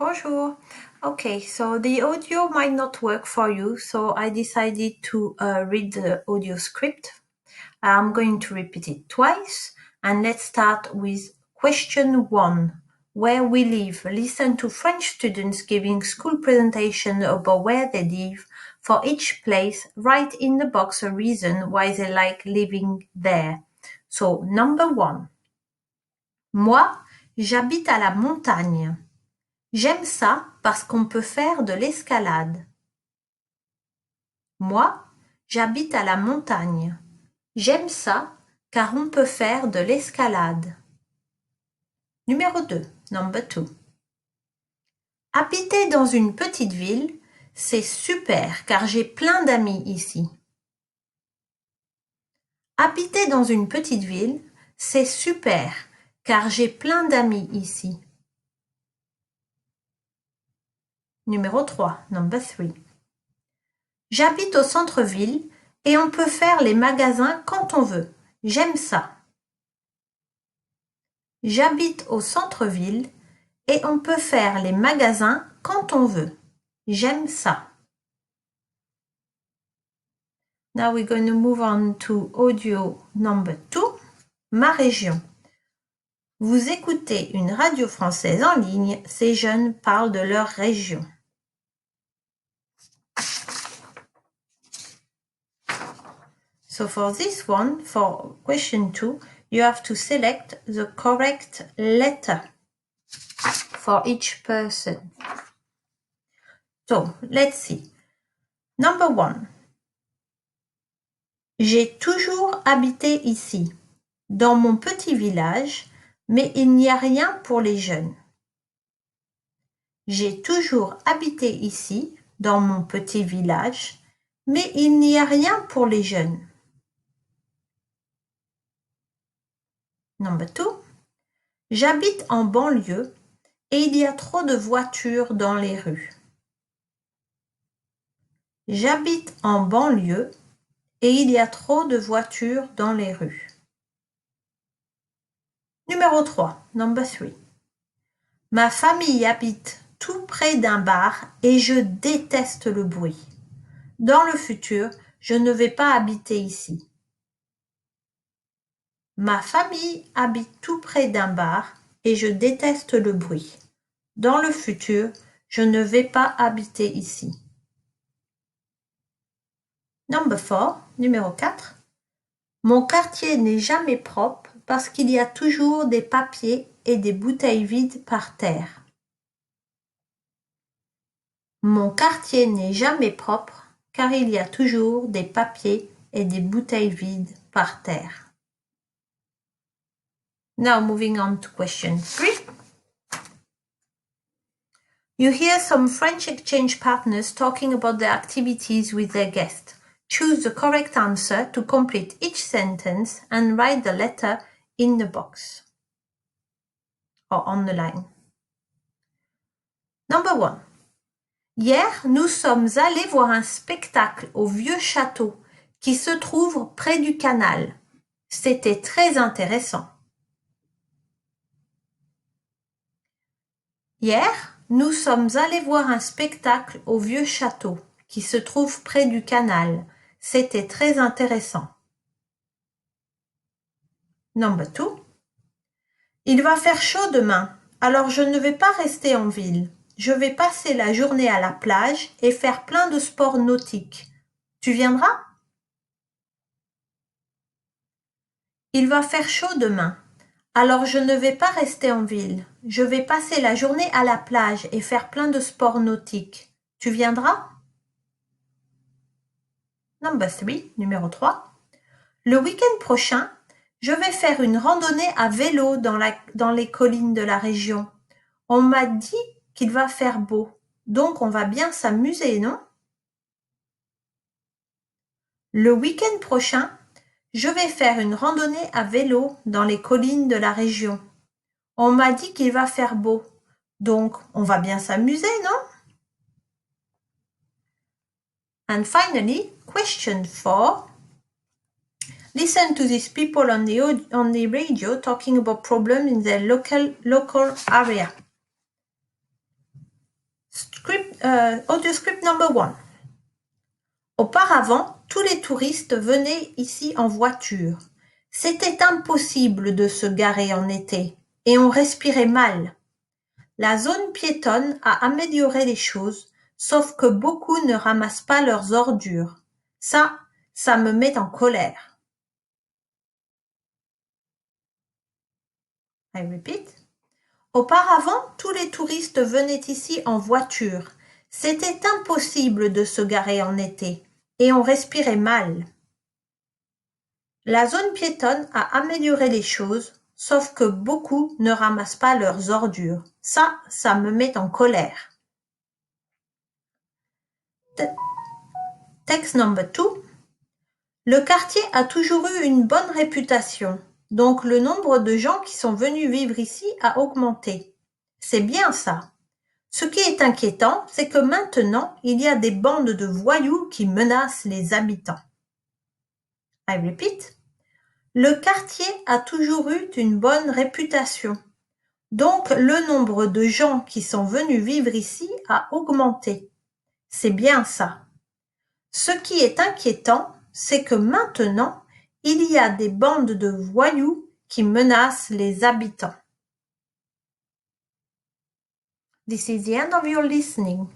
Bonjour. Okay, so the audio might not work for you, so I decided to read the audio script. I'm going to repeat it twice, and let's start with question 1. Where we live. Listen to French students giving school presentation about where they live. For each place, write in the box a reason why they like living there. So, number 1. Moi, j'habite à la montagne. J'aime ça parce qu'on peut faire de l'escalade. Moi, j'habite à la montagne. J'aime ça car on peut faire de l'escalade. Numéro 2, number 2. Habiter dans une petite ville, c'est super car j'ai plein d'amis ici. Habiter dans une petite ville, c'est super car j'ai plein d'amis ici. Numéro 3, number 3. J'habite au centre-ville et on peut faire les magasins quand on veut. J'aime ça. J'habite au centre-ville et on peut faire les magasins quand on veut. J'aime ça. Now we're going to move on to audio number 2, ma région. Vous écoutez une radio française en ligne, ces jeunes parlent de leur région. So for this one, for question 2, you have to select the correct letter for each person. So, let's see. Number 1. J'ai toujours habité ici, dans mon petit village, mais il n'y a rien pour les jeunes. J'ai toujours habité ici, dans mon petit village, mais il n'y a rien pour les jeunes. Number 2. J'habite en banlieue et il y a trop de voitures dans les rues. J'habite en banlieue et il y a trop de voitures dans les rues. Numéro 3, number 3. Ma famille habite tout près d'un bar et je déteste le bruit. Dans le futur, je ne vais pas habiter ici. Ma famille habite tout près d'un bar et je déteste le bruit. Dans le futur, je ne vais pas habiter ici. Number 4, numéro 4. Mon quartier n'est jamais propre parce qu'il y a toujours des papiers et des bouteilles vides par terre. Mon quartier n'est jamais propre car il y a toujours des papiers et des bouteilles vides par terre. Now moving on to question 3. You hear some French exchange partners talking about their activities with their guests. Choose the correct answer to complete each sentence and write the letter in the box or on the line. Number 1. Hier, nous sommes allés voir un spectacle au vieux château qui se trouve près du canal. C'était très intéressant. Hier, nous sommes allés voir un spectacle au vieux château qui se trouve près du canal. C'était très intéressant. Number 2. Il va faire chaud demain, alors je ne vais pas rester en ville. Je vais passer la journée à la plage et faire plein de sports nautiques. Tu viendras? Il va faire chaud demain, alors je ne vais pas rester en ville. Je vais passer la journée à la plage et faire plein de sports nautiques. Tu viendras? Number 3, numéro 3. Le week-end prochain, je vais faire une randonnée à vélo dans les collines de la région. On m'a dit qu'il va faire beau, donc on va bien s'amuser, non? Le week-end prochain, je vais faire une randonnée à vélo dans les collines de la région. On m'a dit qu'il va faire beau, donc on va bien s'amuser, non? And finally, question 4. Listen to these people on the radio talking about problems in their local area. Audio script number 1. Auparavant, tous les touristes venaient ici en voiture. C'était impossible de se garer en été, et on respirait mal. La zone piétonne a amélioré les choses, sauf que beaucoup ne ramassent pas leurs ordures. Ça me met en colère. I repeat. Auparavant, tous les touristes venaient ici en voiture. C'était impossible de se garer en été, et on respirait mal. La zone piétonne a amélioré les choses, sauf que beaucoup ne ramassent pas leurs ordures. Ça me met en colère. Text number 2. Le quartier a toujours eu une bonne réputation, donc le nombre de gens qui sont venus vivre ici a augmenté. C'est bien ça. Ce qui est inquiétant, c'est que maintenant, il y a des bandes de voyous qui menacent les habitants. I repeat. Le quartier a toujours eu une bonne réputation, donc le nombre de gens qui sont venus vivre ici a augmenté. C'est bien ça. Ce qui est inquiétant, c'est que maintenant, il y a des bandes de voyous qui menacent les habitants. This is the end of your listening.